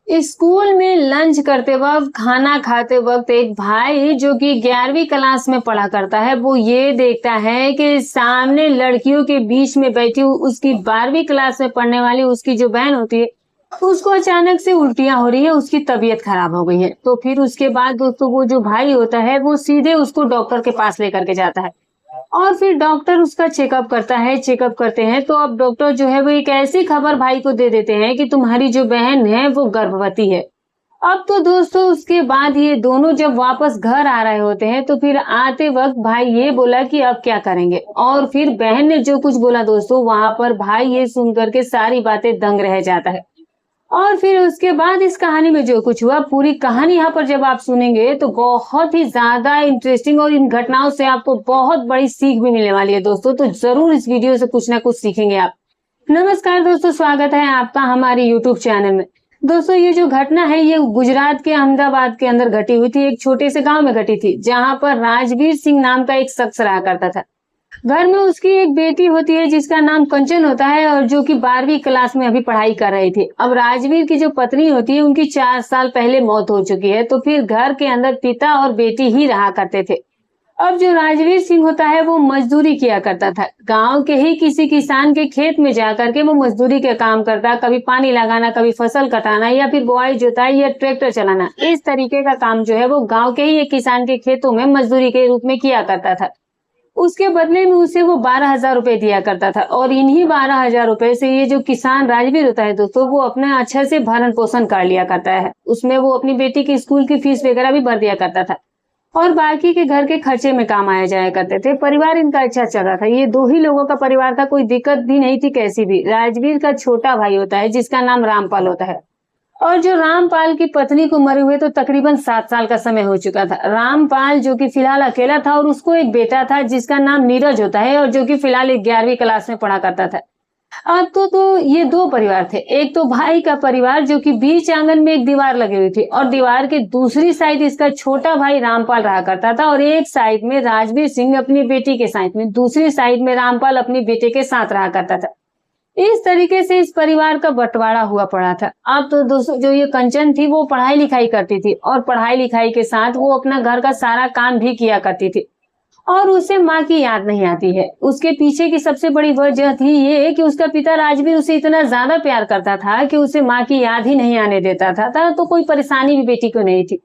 School में lunch करते वक्त खाना खाते वक्त एक भाई जो कि 11वीं क्लास में पढ़ा करता है वो ये देखता है कि सामने लड़कियों के बीच में बैठी उसकी 12वीं क्लास में पढ़ने वाली उसकी जो बहन होती है उसको अचानक से उल्टियां हो रही है। उसकी तबीयत खराब हो गई है। तो फिर उसके बाद दोस्तों वो जो भाई होता है वो सीधे उसको डॉक्टर के पास लेकर के जाता है और फिर डॉक्टर उसका चेकअप करता है। चेकअप करते हैं तो अब डॉक्टर जो है वो एक ऐसी खबर भाई को दे देते हैं कि तुम्हारी जो बहन है वो गर्भवती है। अब तो दोस्तों उसके बाद ये दोनों जब वापस घर आ रहे होते हैं तो फिर आते वक्त भाई ये बोला कि अब क्या करेंगे, और फिर बहन ने जो कुछ बोला दोस्तों वहां पर भाई ये सुन करके सारी बातें दंग रह जाता है। और फिर उसके बाद इस कहानी में जो कुछ हुआ पूरी कहानी यहाँ पर जब आप सुनेंगे तो बहुत ही ज्यादा इंटरेस्टिंग और इन घटनाओं से आपको बहुत बड़ी सीख भी मिलने वाली है दोस्तों। तो जरूर इस वीडियो से कुछ ना कुछ सीखेंगे आप। नमस्कार दोस्तों, स्वागत है आपका हमारे यूट्यूब चैनल में। दोस्तों ये जो घटना है ये गुजरात के अहमदाबाद के अंदर घटी हुई थी। एक छोटे से गांव में घटी थी जहां पर राजवीर सिंह नाम का एक शख्स रहा करता था। घर में उसकी एक बेटी होती है जिसका नाम कंचन होता है और जो कि 12वीं क्लास में अभी पढ़ाई कर रही थी। अब राजवीर की जो पत्नी होती है उनकी 4 साल पहले मौत हो चुकी है। तो फिर घर के अंदर पिता और बेटी ही रहा करते थे। अब जो राजवीर सिंह होता है वो मजदूरी किया करता था। गांव के ही किसी किसान के खेत में जाकर के वो मजदूरी के काम करता, कभी पानी लगाना, कभी फसल कटाना या फिर बुआई जुताई या ट्रैक्टर चलाना। इस तरीके का काम जो है वो गांव के ही एक किसान के खेतों में मजदूरी के रूप में किया करता था। उसके बदले में उसे वो 12,000 रुपए दिया करता था और इन्हीं 12,000 रुपए से ये जो किसान राजवीर होता है दोस्तों वो अपना अच्छे से भरण पोषण कर लिया करता है। उसमें वो अपनी बेटी की स्कूल की फीस वगैरह भी भर दिया करता था और बाकी के घर के खर्चे में काम आया जाया करते थे। परिवार इनका अच्छा चल रहा था। ये दो ही लोगों का परिवार था, कोई दिक्कत भी नहीं थी कैसी भी। राजवीर का छोटा भाई होता है जिसका नाम रामपाल होता है और जो रामपाल की पत्नी को मरे हुए तो तकरीबन 7 साल का समय हो चुका था। रामपाल जो कि फिलहाल अकेला था और उसको एक बेटा था जिसका नाम नीरज होता है और जो कि फिलहाल 11वीं क्लास में पढ़ा करता था। अब तो ये दो परिवार थे। एक तो भाई का परिवार जो कि बीच आंगन में एक दीवार लगी हुई थी और दीवार के दूसरी साइड इसका छोटा भाई रामपाल रहा करता था और एक साइड में राजवीर सिंह अपनी बेटी के साथ में, दूसरी साइड में रामपाल अपनी बेटे के साथ रहा करता था। इस तरीके से इस परिवार का बंटवारा हुआ पड़ा था। अब तो दोस्तों जो ये कंचन थी वो पढ़ाई लिखाई करती थी और पढ़ाई लिखाई के साथ वो अपना घर का सारा काम भी किया करती थी और उसे माँ की याद नहीं आती है। उसके पीछे की सबसे बड़ी वजह थी ये कि उसका पिता राजवीर उसे इतना ज्यादा प्यार करता था कि उसे माँ की याद ही नहीं आने देता था। तो कोई परेशानी भी बेटी को नहीं थी।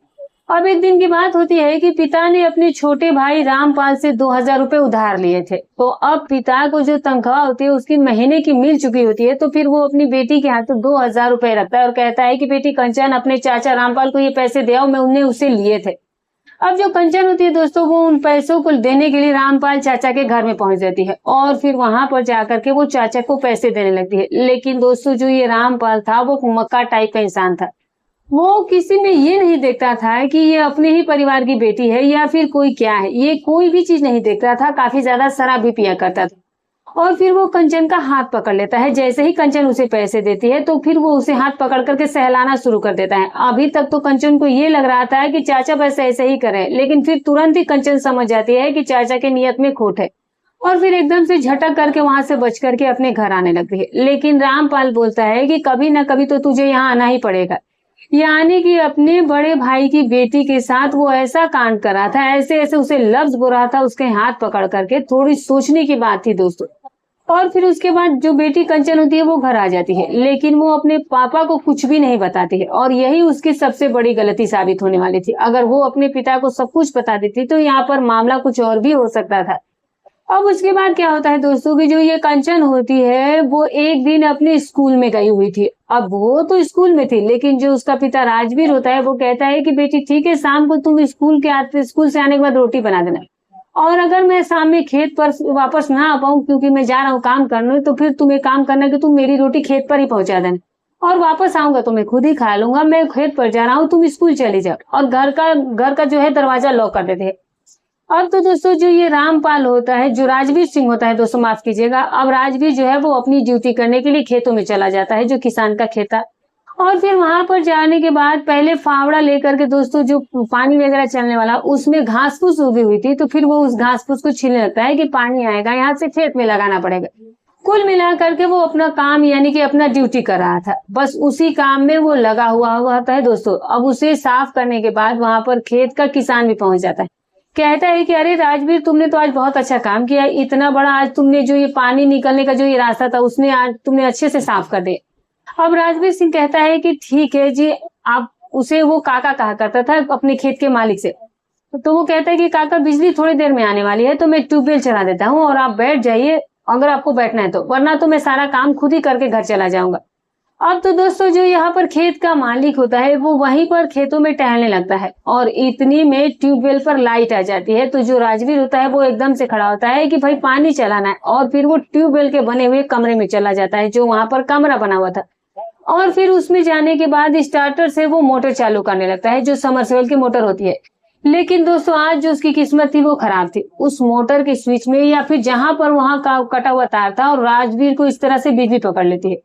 अब एक दिन की बात होती है कि पिता ने अपने छोटे भाई रामपाल से 2,000 रुपए उधार लिए थे। तो अब पिता को जो तनख्वाह होती है उसकी महीने की मिल चुकी होती है। तो फिर वो अपनी बेटी के हाथ 2,000 रुपए रखता है और कहता है कि बेटी कंचन अपने चाचा रामपाल को ये पैसे दे आओ, मैं उन्हें उसे लिए थे। अब जो कंचन होती है दोस्तों वो उन पैसों को देने के लिए रामपाल चाचा के घर में पहुंच जाती है और फिर वहां पर जाकर के वो चाचा को पैसे देने लगती है। लेकिन दोस्तों जो ये रामपाल था वो मक्का टाइप का इंसान था। वो किसी में ये नहीं देखता था कि ये अपने ही परिवार की बेटी है या फिर कोई क्या है, ये कोई भी चीज नहीं देखता था। काफी ज्यादा शराब भी पिया करता था और फिर वो कंचन का हाथ पकड़ लेता है। जैसे ही कंचन उसे पैसे देती है तो फिर वो उसे हाथ पकड़ करके सहलाना शुरू कर देता है। अभी तक तो कंचन को ये लग रहा था कि चाचा बस ऐसे ही करे, लेकिन फिर तुरंत ही कंचन समझ जाती है कि चाचा के नियत में खोट है और फिर एकदम से झटक करके वहां से बच करके अपने घर आने लगती है। लेकिन रामपाल बोलता है कि कभी ना कभी तो तुझे यहाँ आना ही पड़ेगा। यानी कि अपने बड़े भाई की बेटी के साथ वो ऐसा कांड कर रहा था, ऐसे ऐसे उसे लफ्ज बोल रहा था उसके हाथ पकड़ करके। थोड़ी सोचने की बात थी दोस्तों। और फिर उसके बाद जो बेटी कंचन होती है वो घर आ जाती है, लेकिन वो अपने पापा को कुछ भी नहीं बताती है और यही उसकी सबसे बड़ी गलती साबित होने वाली थी। अगर वो अपने पिता को सब कुछ बता देती तो यहाँ पर मामला कुछ और भी हो सकता था। अब उसके बाद क्या होता है दोस्तों कि जो ये कंचन होती है वो एक दिन अपने स्कूल में गई हुई थी। अब वो तो स्कूल में थी लेकिन जो उसका पिता राजवीर होता है वो कहता है कि बेटी ठीक है, शाम को तुम स्कूल से आने के बाद रोटी बना देना और अगर मैं शाम में खेत पर वापस ना आ पाऊं क्योंकि मैं जा रहा हूँ काम करने, तो फिर तुम एक काम करना कि तुम मेरी रोटी खेत पर ही पहुंचा देना और वापस आऊंगा तो मैं खुद ही खा लूंगा। मैं खेत पर जा रहा हूँ, तुम स्कूल चले जाओ। और घर का जो है दरवाजा लॉक कर देते हैं। अब तो दोस्तों जो ये रामपाल होता है, जो राजवीर सिंह होता है दोस्तों, माफ कीजिएगा, अब राजवीर जो है वो अपनी ड्यूटी करने के लिए खेतों में चला जाता है जो किसान का खेत था। और फिर वहां पर जाने के बाद पहले फावड़ा लेकर के दोस्तों जो पानी वगैरह चलने वाला उसमें घास फूस उगी हुई थी, तो फिर वो उस घास फूस को छीलने लगता है कि पानी आएगा यहाँ से खेत में लगाना पड़ेगा। कुल मिलाकर के वो अपना काम यानी कि अपना ड्यूटी कर रहा था, बस उसी काम में वो लगा हुआ होता है दोस्तों। अब उसे साफ करने के बाद वहां पर खेत का किसान भी पहुंच जाता है, कहता है कि अरे राजवीर, तुमने तो आज बहुत अच्छा काम किया, इतना बड़ा आज तुमने जो ये पानी निकलने का जो ये रास्ता था उसने आज तुमने अच्छे से साफ कर दिया। अब राजवीर सिंह कहता है कि ठीक है जी, आप उसे वो काका कहा करता था अपने खेत के मालिक से। तो वो कहता है कि काका, बिजली थोड़ी देर में आने वाली है तो मैं ट्यूबवेल चला देता हूँ और आप बैठ जाइए अगर आपको बैठना है तो, वरना तो मैं सारा काम खुद ही करके घर चला जाऊंगा। अब तो दोस्तों जो यहाँ पर खेत का मालिक होता है वो वहीं पर खेतों में टहलने लगता है और इतनी में ट्यूबवेल पर लाइट आ जाती है। तो जो राजवीर होता है वो एकदम से खड़ा होता है कि भाई पानी चलाना है, और फिर वो ट्यूबवेल के बने हुए कमरे में चला जाता है जो वहां पर कमरा बना हुआ था। और फिर उसमें जाने के बाद स्टार्टर से वो मोटर चालू करने लगता है जो समरसेबल की मोटर होती है। लेकिन दोस्तों आज जो उसकी किस्मत थी वो खराब थी, उस मोटर के स्विच में या फिर जहां पर वहां का कटा हुआ तार था और राजवीर को इस तरह से बिजली पकड़ लेती है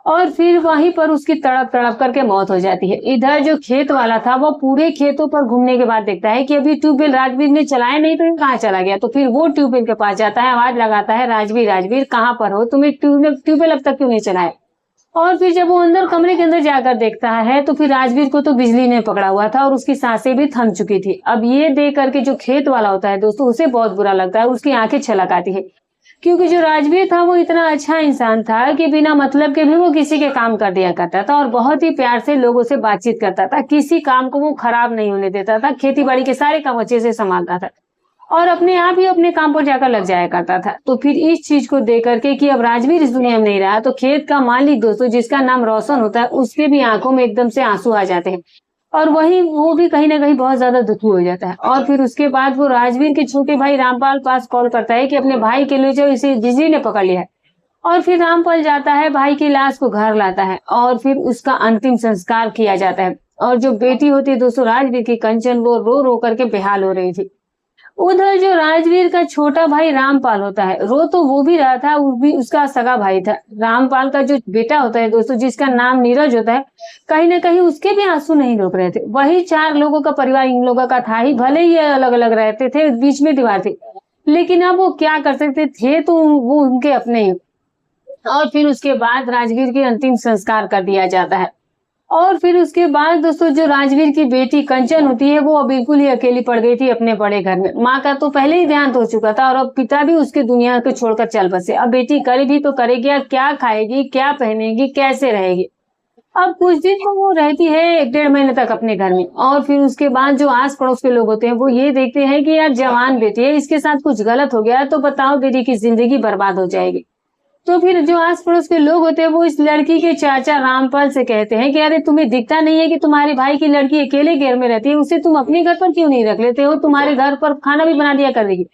और फिर वहीं पर उसकी तड़प तड़प करके मौत हो जाती है। इधर जो खेत वाला था वो पूरे खेतों पर घूमने के बाद देखता है कि अभी ट्यूबवेल राजवीर ने चलाया नहीं, तो ये कहाँ चला गया। तो फिर वो ट्यूबवेल के पास जाता है, आवाज लगाता है, राजवीर राजवीर कहाँ पर हो, तुम्हें ट्यूबवेल अब तक क्यों नहीं चलाया। और फिर जब वो अंदर कमरे के अंदर जाकर देखता है तो फिर राजवीर को तो बिजली ने पकड़ा हुआ था और उसकी सांसें भी थम चुकी थी। अब ये देख करके जो खेत वाला होता है दोस्तों उसे बहुत बुरा लगता है, उसकी आंखें छलक आती है, क्योंकि जो राजवीर था वो इतना अच्छा इंसान था कि बिना मतलब के भी वो किसी के काम कर दिया करता था और बहुत ही प्यार से लोगों से बातचीत करता था, किसी काम को वो खराब नहीं होने देता था, खेती बाड़ी के सारे काम अच्छे से संभालता था और अपने आप ही अपने काम पर जाकर लग जाया करता था। तो फिर इस चीज को देख करके कि अब राजवीर इस दुनिया में नहीं रहा, तो खेत का मालिक दोस्तों जिसका नाम रोशन होता है उसके भी आंखों में एकदम से आंसू आ जाते हैं और वही वो भी कहीं ना कहीं बहुत ज्यादा दुखी हो जाता है। और फिर उसके बाद वो राजवीर के छोटे भाई रामपाल पास कॉल करता है कि अपने भाई के लिए जो इसे बिजली ने पकड़ लिया है। और फिर रामपाल जाता है, भाई की लाश को घर लाता है और फिर उसका अंतिम संस्कार किया जाता है। और जो बेटी होती है दोस्तों राजवीर की, कंचन, वो रो रो करके बेहाल हो रही थी। उधर जो राजवीर का छोटा भाई रामपाल होता है, रो तो वो भी रहा था, वो भी उसका सगा भाई था। रामपाल का जो बेटा होता है दोस्तों जिसका नाम नीरज होता है, कहीं ना कहीं उसके भी आंसू नहीं रोक रहे थे। वही 4 लोगों का परिवार इन लोगों का था ही, भले ही अलग अलग रहते थे, बीच में दीवार थी, लेकिन अब वो क्या कर सकते थे, तो वो उनके अपने ही। और फिर उसके बाद राजवीर की अंतिम संस्कार कर दिया जाता है। और फिर उसके बाद दोस्तों जो राजवीर की बेटी कंचन होती है वो बिल्कुल ही अकेली पड़ गई थी अपने बड़े घर में। माँ का तो पहले ही देहांत हो चुका था और अब पिता भी उसके दुनिया को छोड़कर चल बसे। अब बेटी करे भी तो करेगी क्या, खाएगी क्या, पहनेगी, कैसे रहेगी। अब कुछ दिन तो वो रहती है 1-1.5 महीने तक अपने घर में और फिर उसके बाद जो आस पड़ोस के लोग होते हैं वो ये देखते हैं कि यार जवान बेटी है, इसके साथ कुछ गलत हो गया तो बताओ बेटी की जिंदगी बर्बाद हो जाएगी। तो फिर जो आस पड़ोस के लोग होते हैं वो इस लड़की के चाचा रामपाल से कहते हैं कि अरे तुम्हें दिखता नहीं है कि तुम्हारे भाई की लड़की अकेले घर में रहती है, उसे तुम अपने घर पर क्यों नहीं रख लेते हो, तुम्हारे घर पर खाना भी बना दिया करेगी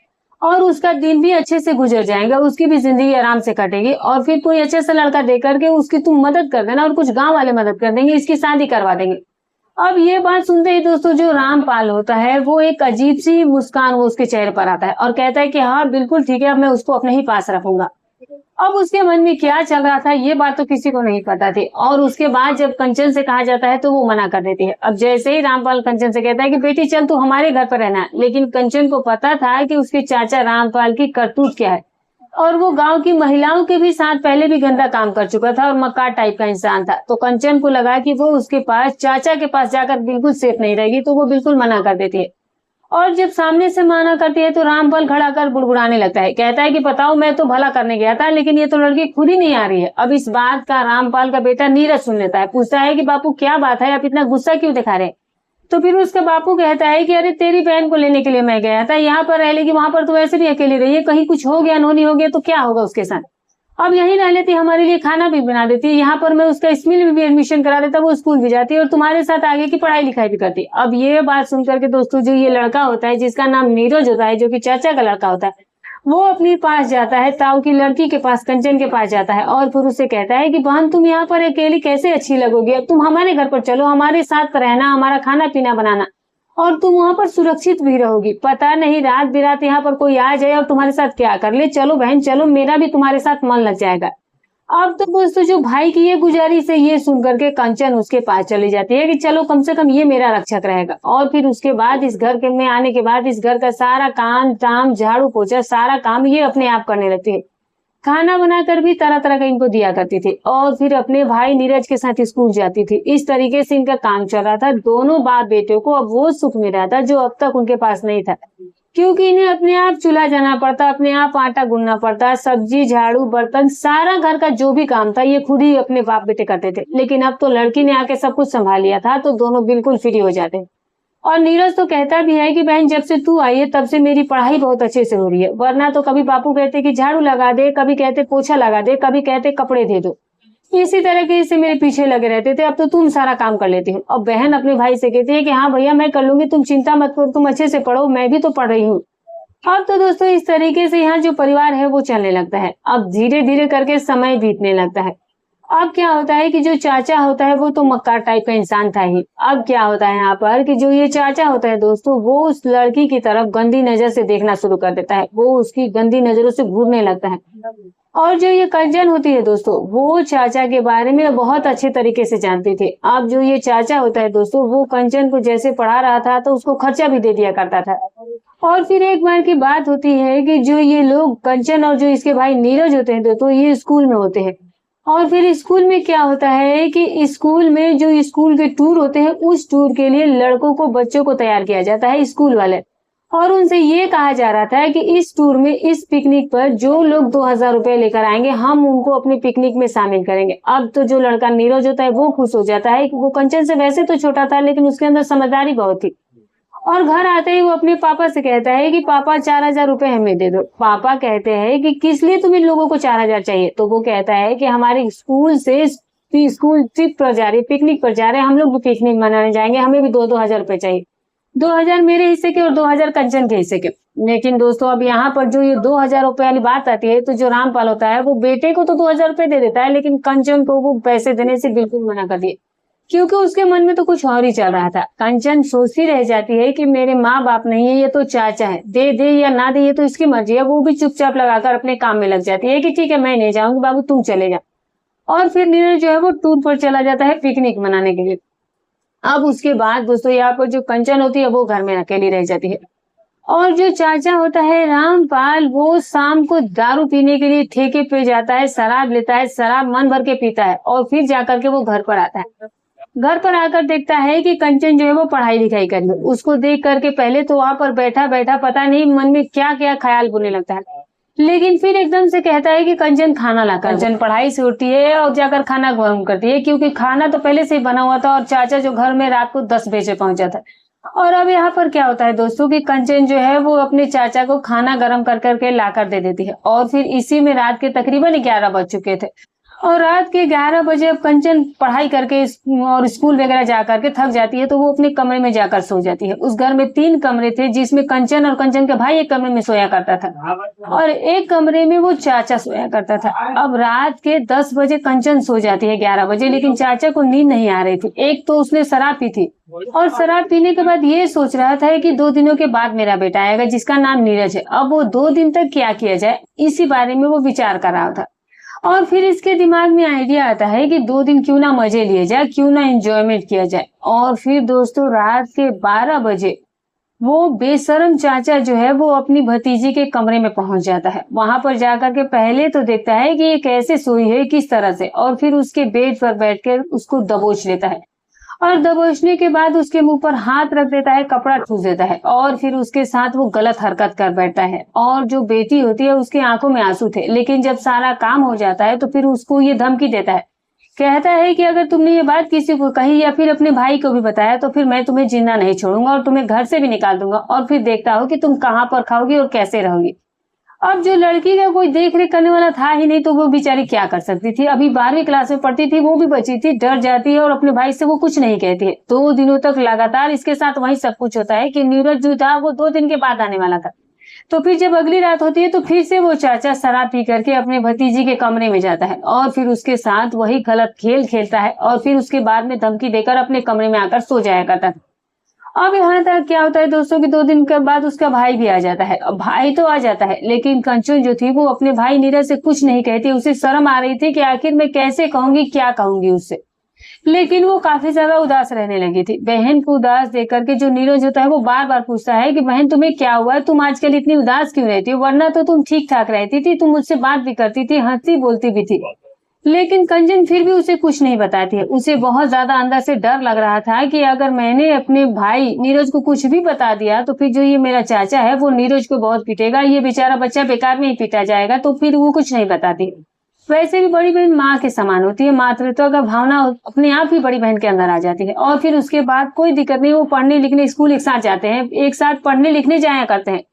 और उसका दिन भी अच्छे से गुजर जाएगा, उसकी भी जिंदगी आराम से कटेगी। और फिर कोई अच्छा सा लड़का दे करके उसकी तुम मदद कर देना और कुछ गांव वाले मदद कर देंगे, इसकी शादी करवा देंगे। अब ये बात सुनते ही दोस्तों जो रामपाल होता है वो एक अजीब सी मुस्कान वो उसके चेहरे पर आता है और कहता है कि हाँ बिल्कुल ठीक है, अब मैं उसको अपने ही पास रखूंगा। अब उसके मन में क्या चल रहा था ये बात तो किसी को नहीं पता थी। और उसके बाद जब कंचन से कहा जाता है तो वो मना कर देती है। अब जैसे ही रामपाल कंचन से कहता है कि बेटी चल तू हमारे घर पर रहना, लेकिन कंचन को पता था कि उसके चाचा रामपाल की करतूत क्या है और वो गांव की महिलाओं के भी साथ पहले भी गंदा काम कर चुका था और मक्कार टाइप का इंसान था। तो कंचन को लगा कि वो उसके पास चाचा के पास जाकर बिल्कुल सेफ नहीं रहेगी, तो वो बिल्कुल मना कर देती है। और जब सामने से माना करती है तो रामपाल खड़ा कर बुड़बुड़ाने लगता है, कहता है कि बताओ मैं तो भला करने गया था लेकिन ये तो लड़की खुद ही नहीं आ रही है। अब इस बात का रामपाल का बेटा नीरज सुन लेता है, पूछता है कि बापू क्या बात है, आप इतना गुस्सा क्यों दिखा रहे हैं। तो फिर उसका बापू कहता है कि अरे तेरी बहन को लेने के लिए मैं गया था, यहाँ पर रह लेगी, वहां पर तो वैसे भी अकेली रही है, कहीं कुछ हो गया नोनी हो गया तो क्या होगा उसके साथ। अब यहीं रह लेती, हमारे लिए खाना भी बना देती, यहाँ पर मैं उसका स्कूल में भी एडमिशन करा देता, वो स्कूल भी जाती और तुम्हारे साथ आगे की पढ़ाई लिखाई भी करती। अब ये बात सुनकर के दोस्तों जो ये लड़का होता है जिसका नाम नीरज होता है, जो कि चाचा का लड़का होता है, वो अपने पास जाता है, ताऊ की लड़की के पास, कंचन के पास जाता है और फिर उसे कहता है कि बहन तुम यहाँ पर अकेली कैसे अच्छी लगोगी, अब तुम हमारे घर पर चलो, हमारे साथ रहना, हमारा खाना पीना बनाना और तुम वहां पर सुरक्षित भी रहोगी। पता नहीं रात बिरात यहाँ पर कोई आ जाए और तुम्हारे साथ क्या कर ले, चलो बहन चलो, मेरा भी तुम्हारे साथ मन लग जाएगा। अब तो दोस्तों जो भाई की ये गुजारिश है ये सुन करके कंचन उसके पास चली जाती है कि चलो कम से कम ये मेरा रक्षक रहेगा। और फिर उसके बाद इस घर के में आने के बाद इस घर का सारा काम झाड़ू पोछा सारा काम ये अपने आप करने लगती है। खाना बनाकर भी तरह तरह का इनको दिया करती थी और फिर अपने भाई नीरज के साथ स्कूल जाती थी। इस तरीके से इनका काम चल रहा था। दोनों बाप बेटे को अब वो सुख मिल रहा था जो अब तक उनके पास नहीं था, क्योंकि इन्हें अपने आप चूल्हा जाना पड़ता, अपने आप आटा गूंदना पड़ता, सब्जी झाड़ू बर्तन सारा घर का जो भी काम था ये खुद ही अपने बाप बेटे करते थे। लेकिन अब तो लड़की ने आके सब कुछ संभाल लिया था तो दोनों बिल्कुल फ्री हो जाते। और नीरज तो कहता भी है कि बहन जब से तू आई है तब से मेरी पढ़ाई बहुत अच्छे से हो रही है, वरना तो कभी बापू कहते कि झाड़ू लगा दे, कभी कहते पोछा लगा दे, कभी कहते कपड़े दे दो, इसी तरह के से मेरे पीछे लगे रहते थे। अब तो तुम सारा काम कर लेती हो। और बहन अपने भाई से कहती है कि हाँ भैया मैं कर लूंगी, तुम चिंता मत करो, तुम अच्छे से पढ़ो, मैं भी तो पढ़ रही हूँ। अब तो दोस्तों इस तरीके से यहाँ जो परिवार है वो चलने लगता है। अब धीरे धीरे करके समय बीतने लगता है। अब क्या होता है कि जो चाचा होता है वो तो मक्कार टाइप का इंसान था ही। अब क्या होता है यहाँ पर कि जो ये चाचा होता है दोस्तों, वो उस लड़की की तरफ गंदी नजर से देखना शुरू कर देता है, वो उसकी गंदी नजरों से घूरने लगता है। और जो ये कंचन होती है दोस्तों, वो चाचा के बारे में बहुत अच्छे तरीके से जानती थी। अब जो ये चाचा होता है दोस्तों, वो कंचन को जैसे पढ़ा रहा था तो उसको खर्चा भी दे दिया करता था। और फिर एक बार की बात होती है कि जो ये लोग कंचन और जो इसके भाई नीरज होते हैं दोस्तों, ये स्कूल में होते हैं। और फिर स्कूल में क्या होता है कि स्कूल में जो स्कूल के टूर होते हैं, उस टूर के लिए लड़कों को, बच्चों को तैयार किया जाता है स्कूल वाले। और उनसे ये कहा जा रहा था कि इस टूर में, इस पिकनिक पर जो लोग 2000 रुपए लेकर आएंगे हम उनको अपनी पिकनिक में शामिल करेंगे। अब तो जो लड़का नीरज होता है वो खुश हो जाता है कि वो कंचन से वैसे तो छोटा था लेकिन उसके अंदर समझदारी बहुत थी। और घर आते ही वो अपने पापा से कहता है कि पापा 4000 रुपए हमें दे दो। पापा कहते हैं कि किस लिए तुम इन लोगों को 4000 चाहिए? तो वो कहता है कि हमारे स्कूल से स्कूल ट्रिप पर जा रही, पिकनिक पर जा रहे हैं, हम लोग भी पिकनिक मनाने जाएंगे, हमें भी 2-2000 रुपए चाहिए। 2000 मेरे हिस्से के और 2000 कंचन के हिस्से के। लेकिन दोस्तों अब यहाँ पर जो ये 2000 रुपए वाली बात आती है, तो जो रामपाल होता है वो बेटे को तो 2000 रुपए दे देता है, लेकिन कंचन को वो पैसे देने से बिल्कुल मना कर दिए, क्योंकि उसके मन में तो कुछ और ही चल रहा था। कंचन सोचती रह जाती है कि मेरे माँ बाप नहीं है, ये तो चाचा है, दे दे या ना दे ये तो इसकी मर्जी है। वो भी चुपचाप लगाकर अपने काम में लग जाती है कि ठीक है मैं नहीं जाऊंगी बाबू, तुम चले जा। और फिर नीरज जो है वो टूर पर चला जाता है पिकनिक मनाने के लिए। अब उसके बाद दोस्तों यहाँ पर जो कंचन होती है वो घर में अकेली रह जाती है। और जो चाचा होता है रामपाल, वो शाम को दारू पीने के लिए ठेके पे जाता है, शराब लेता है, शराब मन भर के पीता है और फिर जाकर के वो घर पर आता है। घर पर आकर देखता है कि कंचन जो है वो पढ़ाई लिखाई कर रही है। उसको देख करके पहले तो वहां पर बैठा बैठा पता नहीं मन में क्या क्या ख्याल बुनने लगता है, लेकिन फिर एकदम से कहता है कि कंचन खाना ला। कंचन पढ़ाई से उठती है और जाकर खाना गर्म करती है, क्योंकि खाना तो पहले से ही बना हुआ था और चाचा जो घर में रात को 10 बजे पहुंच जाता है। और अब यहाँ पर क्या होता है दोस्तों कि कंचन जो है वो अपने चाचा को खाना गर्म कर करके लाकर दे देती है। और फिर इसी में रात के तकरीबन 11 बज चुके थे। और रात के 11 बजे अब कंचन पढ़ाई करके और स्कूल वगैरह जा करके थक जाती है, तो वो अपने कमरे में जाकर सो जाती है। उस घर में 3 कमरे थे, जिसमें कंचन और कंचन के भाई एक कमरे में सोया करता था और एक कमरे में वो चाचा सोया करता था। अब रात के 10 बजे कंचन सो जाती है 11 बजे, लेकिन चाचा को नींद नहीं आ रही थी। एक तो उसने शराब पी थी और शराब पीने के बाद ये सोच रहा था कि 2 दिनों के बाद मेरा बेटा आएगा जिसका नाम नीरज है। अब वो 2 दिन तक क्या किया जाए, इसी बारे में वो विचार कर रहा था। और फिर इसके दिमाग में आइडिया आता है कि 2 दिन क्यों ना मजे लिए जाए, क्यों ना एंजॉयमेंट किया जाए। और फिर दोस्तों रात के 12 बजे वो बेशरम चाचा जो है वो अपनी भतीजी के कमरे में पहुंच जाता है। वहां पर जाकर के पहले तो देखता है कि ये कैसे सोई है, किस तरह से, और फिर उसके बेड पर बैठकर उसको दबोच लेता है। और दबोचने के बाद उसके मुंह पर हाथ रख देता है, कपड़ा ठूस देता है और फिर उसके साथ वो गलत हरकत कर बैठता है। और जो बेटी होती है उसकी आंखों में आंसू थे, लेकिन जब सारा काम हो जाता है तो फिर उसको ये धमकी देता है। कहता है कि अगर तुमने ये बात किसी को कही या फिर अपने भाई को भी बताया तो फिर मैं तुम्हें जिंदा नहीं छोड़ूंगा और तुम्हें घर से भी निकाल दूंगा, और फिर देखता हो कि तुम कहाँ पर खाओगी और कैसे रहोगी। अब जो लड़की का कोई देख रेख करने वाला था ही नहीं, तो वो बेचारी क्या कर सकती थी। अभी 12वीं क्लास में पढ़ती थी, वो भी बची थी, डर जाती है और अपने भाई से वो कुछ नहीं कहती है। 2 दिनों तक लगातार इसके साथ वही सब कुछ होता है कि नीरज जो था वो 2 दिन के बाद आने वाला था। तो फिर जब अगली रात होती है तो फिर से वो चाचा शराब पी करके अपने भतीजी के कमरे में जाता है और फिर उसके साथ वही गलत खेल खेलता है और फिर उसके बाद में धमकी देकर अपने कमरे में आकर सो जाया करता है। अब यहाँ तक क्या होता है दोस्तों कि 2 दिन के बाद उसका भाई भी आ जाता है। अब भाई तो आ जाता है, लेकिन कंचन जो थी वो अपने भाई नीरज से कुछ नहीं कहती। उसे शर्म आ रही थी कि आखिर मैं कैसे कहूंगी, क्या कहूंगी उससे। लेकिन वो काफी ज्यादा उदास रहने लगी थी। बहन को उदास देख करके जो नीरज होता है वो बार बार पूछता है कि बहन तुम्हें क्या हुआ है, तुम आजकल इतनी उदास क्यों रहती हो, वरना तो तुम ठीक ठाक रहती थी, तुम मुझसे बात भी करती थी, हंसती बोलती भी थी। लेकिन कंचन फिर भी उसे कुछ नहीं बताती है। उसे बहुत ज्यादा अंदर से डर लग रहा था कि अगर मैंने अपने भाई नीरज को कुछ भी बता दिया तो फिर जो ये मेरा चाचा है वो नीरज को बहुत पीटेगा, ये बेचारा बच्चा बेकार में ही पीटा जाएगा, तो फिर वो कुछ नहीं बताती। वैसे भी बड़ी बहन माँ के समान होती है, मातृत्व का भावना अपने आप ही बड़ी बहन के अंदर आ जाती है। और फिर उसके बाद कोई दिक्कत नहीं, वो पढ़ने लिखने स्कूल एक साथ जाते हैं, एक साथ पढ़ने लिखने जाया करते हैं।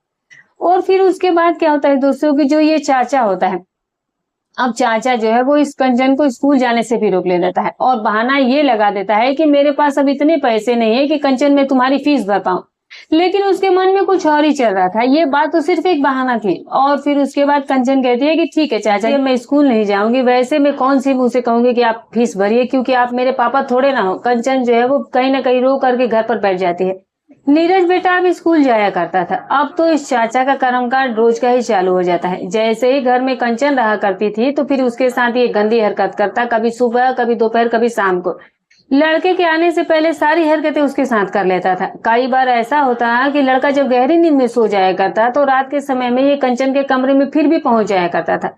और फिर उसके बाद क्या होता है दोस्तों कि जो ये चाचा होता है, अब चाचा जो है वो इस कंचन को स्कूल जाने से भी रोक ले देता है और बहाना ये लगा देता है कि मेरे पास अब इतने पैसे नहीं है कि कंचन मैं तुम्हारी फीस भर पाऊं। लेकिन उसके मन में कुछ और ही चल रहा था, ये बात तो सिर्फ एक बहाना थी। और फिर उसके बाद कंचन कहती है कि ठीक है चाचा, मैं स्कूल नहीं जाऊंगी, वैसे मैं कौन सी मुंह से कहूंगी कि आप फीस भरिए, क्योंकि आप मेरे पापा थोड़े ना हो। कंचन जो है वो कहीं ना कहीं रो करके घर पर बैठ जाती है। नीरज बेटा अब स्कूल जाया करता था, अब तो इस चाचा का कर्मकांड रोज का ही चालू हो जाता है। जैसे ही घर में कंचन रहा करती थी तो फिर उसके साथ ये गंदी हरकत करता, कभी सुबह कभी दोपहर कभी शाम को। लड़के के आने से पहले सारी हरकतें उसके साथ कर लेता था। कई बार ऐसा होता कि लड़का जब गहरी नींद में सो जाया करता तो रात के समय में ये कंचन के कमरे में फिर भी पहुंच जाया करता था।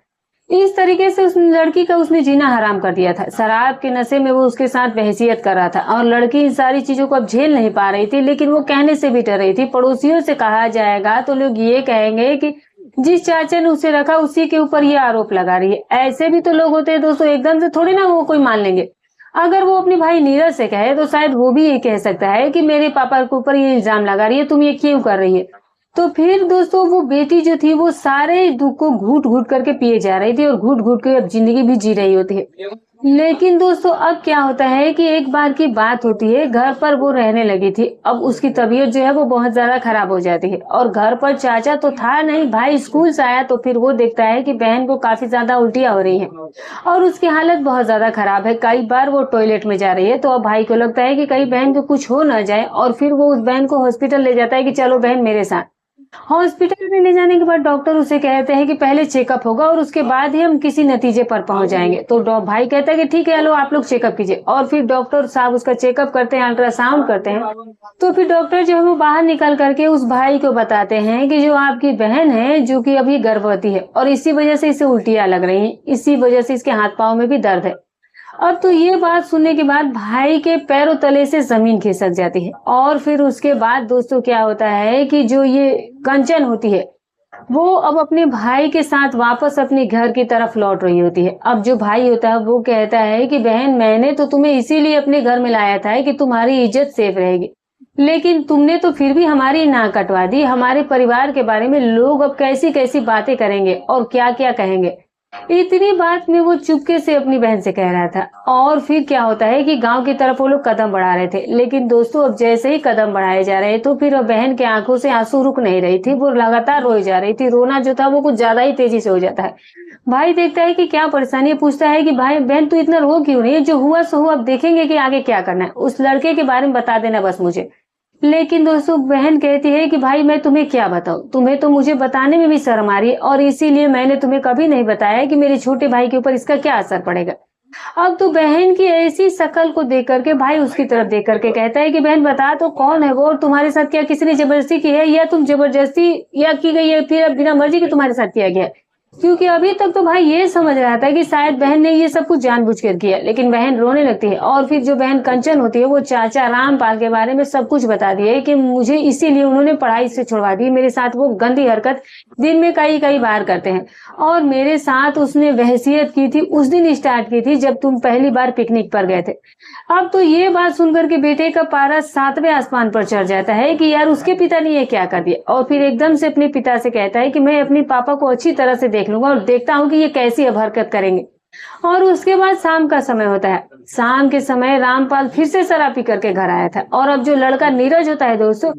इस तरीके से उस लड़की का उसने जीना हराम कर दिया था। शराब के नशे में वो उसके साथ बहसियत कर रहा था और लड़की इन सारी चीजों को अब झेल नहीं पा रही थी, लेकिन वो कहने से भी डर रही थी। पड़ोसियों से कहा जाएगा तो लोग ये कहेंगे कि जिस चाचा ने उसे रखा उसी के ऊपर ये आरोप लगा रही है। ऐसे भी तो लोग होते हैं दोस्तों, एकदम से थोड़ी ना वो कोई मान लेंगे। अगर वो अपने भाई नीरज से कहे तो शायद वो भी ये कह सकता है कि मेरे पापा के ऊपर ये इल्जाम लगा रही है, तुम ये क्यों कर रही है। तो फिर दोस्तों वो बेटी जो थी वो सारे दुख को घूट घूट करके पिए जा रही थी और घूट घूट के अब जिंदगी भी जी रही होती है। लेकिन दोस्तों अब क्या होता है कि एक बार की बात होती है, घर पर वो रहने लगी थी। अब उसकी तबीयत जो है वो बहुत ज्यादा खराब हो जाती है और घर पर चाचा तो था नहीं, भाई स्कूल से आया तो फिर वो देखता है कि बहन को काफी ज्यादा उल्टियां हो रही है और उसकी हालत बहुत ज्यादा खराब है। कई बार वो टॉयलेट में जा रही है तो अब भाई को लगता है कि कहीं बहन को कुछ हो ना जाए और फिर वो उस बहन को हॉस्पिटल ले जाता है कि चलो बहन मेरे साथ। हॉस्पिटल में ले जाने के बाद डॉक्टर उसे कहते हैं कि पहले चेकअप होगा और उसके बाद ही हम किसी नतीजे पर पहुंच जाएंगे। तो भाई कहता है कि ठीक है लो आप लोग चेकअप कीजिए। और फिर डॉक्टर साहब उसका चेकअप करते हैं, अल्ट्रासाउंड करते हैं। तो फिर डॉक्टर जो है वो बाहर निकल करके उस भाई को बताते हैं कि जो आपकी बहन है जो कि अभी गर्भवती है और इसी वजह से इसे उल्टियां लग रही हैं, इसी वजह से इसके हाथ पांव में भी दर्द है। अब तो ये बात सुनने के बाद भाई के पैरों तले से जमीन खिसक जाती है। और फिर उसके बाद दोस्तों क्या होता है कि जो ये कंचन होती है वो अब अपने भाई के साथ वापस अपने घर की तरफ लौट रही होती है। अब जो भाई होता है वो कहता है कि बहन मैंने तो तुम्हें इसीलिए अपने घर में लाया था कि तुम्हारी इज्जत सेफ रहेगी, लेकिन तुमने तो फिर भी हमारी नाक कटवा दी। हमारे परिवार के बारे में लोग अब कैसी कैसी बातें करेंगे और क्या क्या कहेंगे। इतनी बात में वो चुपके से अपनी बहन से कह रहा था। और फिर क्या होता है कि गांव की तरफ वो लोग कदम बढ़ा रहे थे, लेकिन दोस्तों अब जैसे ही कदम बढ़ाए जा रहे तो फिर बहन के आंखों से आंसू रुक नहीं रही थी, वो लगातार रोई जा रही थी। रोना जो था वो कुछ ज्यादा ही तेजी से हो जाता है। भाई देखता है कि क्या परेशानी है, पूछता है कि भाई बहन तू इतना रो क्यों रही है, जो हुआ सो हुआ, अब देखेंगे कि आगे क्या करना है, उस लड़के के बारे में बता देना बस मुझे। लेकिन दोस्तों बहन कहती है कि भाई मैं तुम्हें क्या बताऊं, तुम्हें तो मुझे बताने में भी शर्म आ रही है और इसीलिए मैंने तुम्हें कभी नहीं बताया कि मेरे छोटे भाई के ऊपर इसका क्या असर पड़ेगा। अब तो बहन की ऐसी शक्ल को देख करके भाई उसकी तरफ देख करके कहता है कि बहन बता तो कौन है वो और तुम्हारे साथ क्या किसी ने जबरदस्ती की है या तुम जबरदस्ती या की गई है फिर बिना मर्जी के तुम्हारे साथ किया गया। क्योंकि अभी तक तो भाई ये समझ रहा था कि शायद बहन ने ये सब कुछ जानबूझकर किया, लेकिन बहन रोने लगती है। और फिर जो बहन कंचन होती है वो चाचा रामपाल के बारे में सब कुछ बता दिए कि मुझे इसीलिए उन्होंने पढ़ाई से छुड़वा दी, मेरे साथ वो गंदी हरकत दिन में कई कई बार करते हैं और मेरे साथ उसने बहसियत की थी उस दिन स्टार्ट की थी जब तुम पहली बार पिकनिक पर गए थे। अब तो ये बात सुनकर के बेटे का पारा 7वें आसमान पर चढ़ जाता है कि यार उसके पिता ने ये क्या कर दिया। और फिर एकदम से अपने पिता से कहता है कि मैं अपने पापा को अच्छी तरह से देख लूंगा और देखता हूँ कि ये कैसी अब हरकत करेंगे। और उसके बाद शाम का समय होता है। शाम के समय रामपाल फिर से शराब पी करके घर आया था और अब जो लड़का नीरज होता है दोस्तों,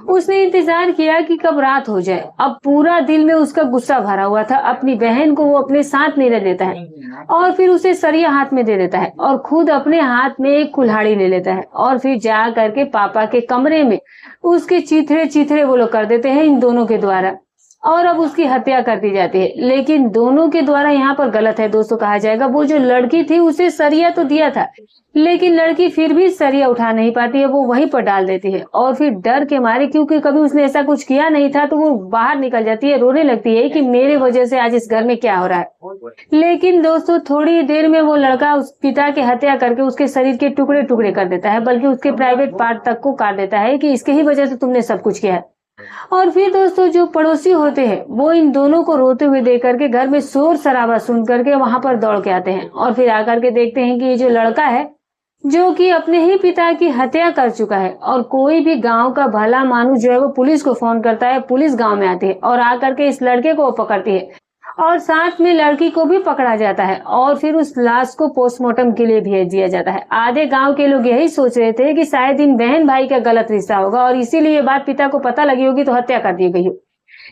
उसने इंतजार किया कि कब रात हो जाए। अब पूरा दिल में उसका गुस्सा भरा हुआ था। अपनी बहन को वो अपने साथ नहीं रह देता है और फिर उसे सरिया हाथ में दे देता है और खुद अपने हाथ में एक कुल्हाड़ी ले लेता है और फिर जा करके पापा के कमरे में उसके चीथड़े चीथड़े वो लोग कर देते हैं इन दोनों के द्वारा। और अब उसकी हत्या कर दी जाती है। लेकिन दोनों के द्वारा यहाँ पर गलत है दोस्तों कहा जाएगा। वो जो लड़की थी उसे सरिया तो दिया था, लेकिन लड़की फिर भी सरिया उठा नहीं पाती है, वो वहीं पर डाल देती है और फिर डर के मारे, क्योंकि कभी उसने ऐसा कुछ किया नहीं था, तो वो बाहर निकल जाती है, रोने लगती है कि मेरे वजह से आज इस घर में क्या हो रहा है। लेकिन दोस्तों थोड़ी देर में वो लड़का उस पिता की हत्या करके उसके शरीर के टुकड़े टुकड़े कर देता है, बल्कि उसके प्राइवेट पार्ट तक को काट देता है कि इसके ही वजह से तुमने सब कुछ किया है। और फिर दोस्तों जो पड़ोसी होते हैं वो इन दोनों को रोते हुए देख करके, घर में शोर शराबा सुन करके वहां पर दौड़ के आते हैं और फिर आकर के देखते हैं कि ये जो लड़का है जो कि अपने ही पिता की हत्या कर चुका है। और कोई भी गांव का भला मानुस जो है वो पुलिस को फोन करता है, पुलिस गांव में आती है और आकर के इस लड़के को पकड़ती है और साथ में लड़की को भी पकड़ा जाता है और फिर उस लाश को पोस्टमार्टम के लिए भेज दिया जाता है। आधे गांव के लोग यही सोच रहे थे कि शायद इन बहन भाई का गलत रिश्ता होगा और इसीलिए ये बात पिता को पता लगी होगी तो हत्या कर दी गई हो।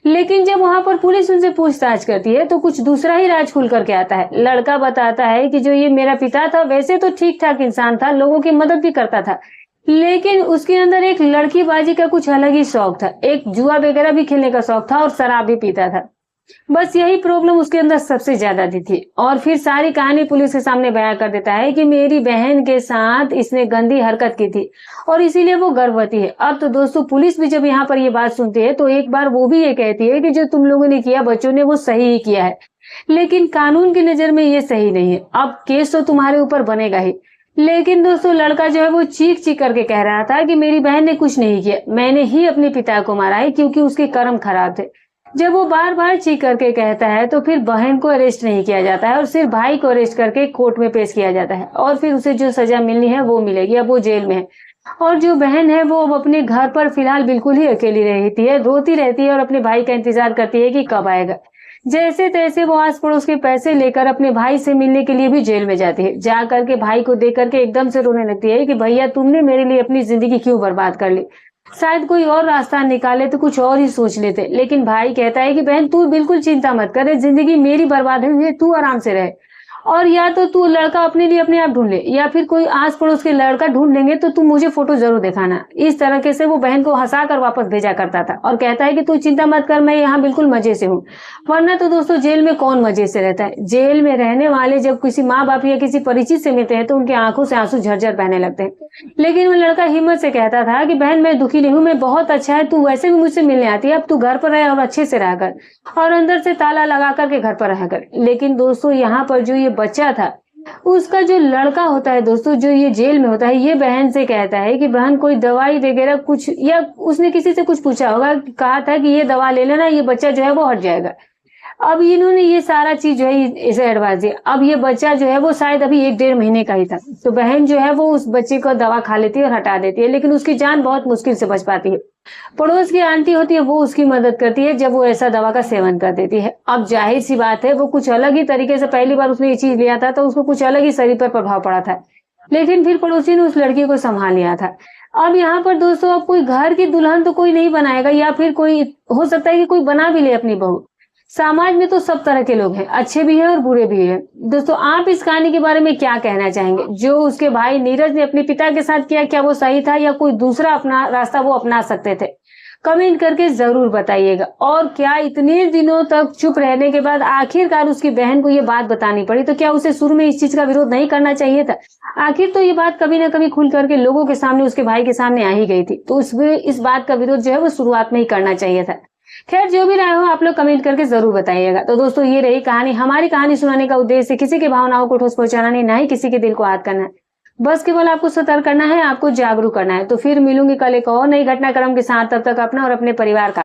लेकिन जब वहां पर पुलिस उनसे पूछताछ करती है तो कुछ दूसरा ही राज खुल करके आता है। लड़का बताता है कि जो ये मेरा पिता था वैसे तो ठीक ठाक इंसान था, लोगों की मदद भी करता था, लेकिन उसके अंदर एक लड़कीबाजी का कुछ अलग ही शौक था, एक जुआ वगैरह भी खेलने का शौक था और शराब भी पीता था। बस यही प्रॉब्लम उसके अंदर सबसे ज्यादा थी। और फिर सारी कहानी पुलिस के सामने बयां कर देता है कि मेरी बहन के साथ इसने गंदी हरकत की थी और इसीलिए वो गर्भवती है। अब तो दोस्तों पुलिस भी जब यहाँ पर ये बात सुनती है तो एक बार वो भी ये कहती है कि जो तुम लोगों ने किया बच्चों ने वो सही ही किया है, लेकिन कानून की नजर में ये सही नहीं है, अब केस तो तुम्हारे ऊपर बनेगा ही। लेकिन दोस्तों लड़का जो है वो चीख चीख करके कह रहा था कि मेरी बहन ने कुछ नहीं किया, मैंने ही अपने पिता को मारा है क्योंकि उसके कर्म खराब थे। जब वो बार बार चीख करके कहता है तो फिर बहन को अरेस्ट नहीं किया जाता है और सिर्फ भाई को अरेस्ट करके कोर्ट में पेश किया जाता है और फिर उसे जो सजा मिलनी है वो मिलेगी। अब वो जेल में है और जो बहन है वो अब अपने घर पर फिलहाल बिल्कुल ही अकेली रहती है, रोती रहती है और अपने भाई का इंतजार करती है कि कब आएगा। जैसे तैसे वो आस पड़ोस के पैसे लेकर अपने भाई से मिलने के लिए भी जेल में जाती है। जा करके भाई को देख करके एकदम से रोने लगती है कि भैया तुमने मेरे लिए अपनी जिंदगी क्यों बर्बाद कर ली, शायद कोई और रास्ता निकाले तो कुछ और ही सोच लेते। लेकिन भाई कहता है कि बहन तू बिल्कुल चिंता मत कर, जिंदगी मेरी बर्बाद हुई है, तू आराम से रहे और या तो तू लड़का अपने लिए अपने आप ढूंढ ले या फिर कोई आस पड़ोस के लड़का ढूंढ लेंगे तो तू मुझे फोटो जरूर दिखाना। इस तरीके से वो बहन को हंसा कर वापस भेजा करता था और कहता है कि तू चिंता मत कर, मैं यहाँ बिल्कुल मजे से हूँ। वरना तो दोस्तों जेल में कौन मजे से रहता है। जेल में रहने वाले जब किसी माँ बाप या किसी परिचित से मिलते हैं तो उनकी आंखों से आंसू झरझर बहने लगते हैं। लेकिन वो लड़का हिम्मत से कहता था कि बहन मैं दुखी नहीं हूँ, मैं बहुत अच्छा है, तू वैसे भी मुझसे मिलने आती है, अब तू घर पर रहे और अच्छे से रह कर और अंदर से ताला लगा करके घर पर रह कर। लेकिन दोस्तों यहाँ पर जो ये बच्चा था उसका जो लड़का होता है दोस्तों जो ये जेल में होता है, ये बहन से कहता है कि बहन कोई दवाई वगैरह कुछ, या उसने किसी से कुछ पूछा होगा, कहा था कि ये दवा ले लेना, ये बच्चा जो है वो हट जाएगा। अब इन्होंने ये सारा चीज जो है इसे एडवाइस दिया। अब ये बच्चा जो है वो शायद अभी 1-1.5 महीने का ही था, तो बहन जो है वो उस बच्चे को दवा खा लेती है और हटा देती है, लेकिन उसकी जान बहुत मुश्किल से बच पाती है। पड़ोस की आंटी होती है वो उसकी मदद करती है जब वो ऐसा दवा का सेवन कर देती है। अब जाहिर सी बात है वो कुछ अलग ही तरीके से, पहली बार उसने ये चीज लिया था तो उसको कुछ अलग ही शरीर पर प्रभाव पड़ा था, लेकिन फिर पड़ोसी ने उस लड़की को संभाल लिया था। अब यहाँ पर दोस्तों अब कोई घर की दुल्हन तो कोई नहीं बनाएगा, या फिर कोई हो सकता है कि कोई बना भी ले अपनी बहू। समाज में तो सब तरह के लोग हैं, अच्छे भी हैं और बुरे भी हैं। दोस्तों आप इस कहानी के बारे में क्या कहना चाहेंगे? जो उसके भाई नीरज ने अपने पिता के साथ किया, क्या वो सही था या कोई दूसरा अपना रास्ता वो अपना सकते थे? कमेंट करके जरूर बताइएगा। और क्या इतने दिनों तक चुप रहने के बाद आखिरकार उसकी बहन को ये बात बतानी पड़ी, तो क्या उसे शुरू में इस चीज का विरोध नहीं करना चाहिए था? आखिर तो ये बात कभी ना कभी खुल करके लोगों के सामने, उसके भाई के सामने आ ही गई थी, तो इस बात का विरोध जो है वो शुरुआत में ही करना चाहिए था। खैर जो भी राय हो आप लोग कमेंट करके जरूर बताइएगा। तो दोस्तों ये रही कहानी। हमारी कहानी सुनाने का उद्देश्य किसी की भावनाओं को ठोस पहुंचाना नहीं, ना ही किसी के दिल को आहत करना है, बस केवल आपको सतर्क करना है, आपको जागरूक करना है। तो फिर मिलूंगी कल एक और नई घटनाक्रम के साथ, तब तक अपना और अपने परिवार का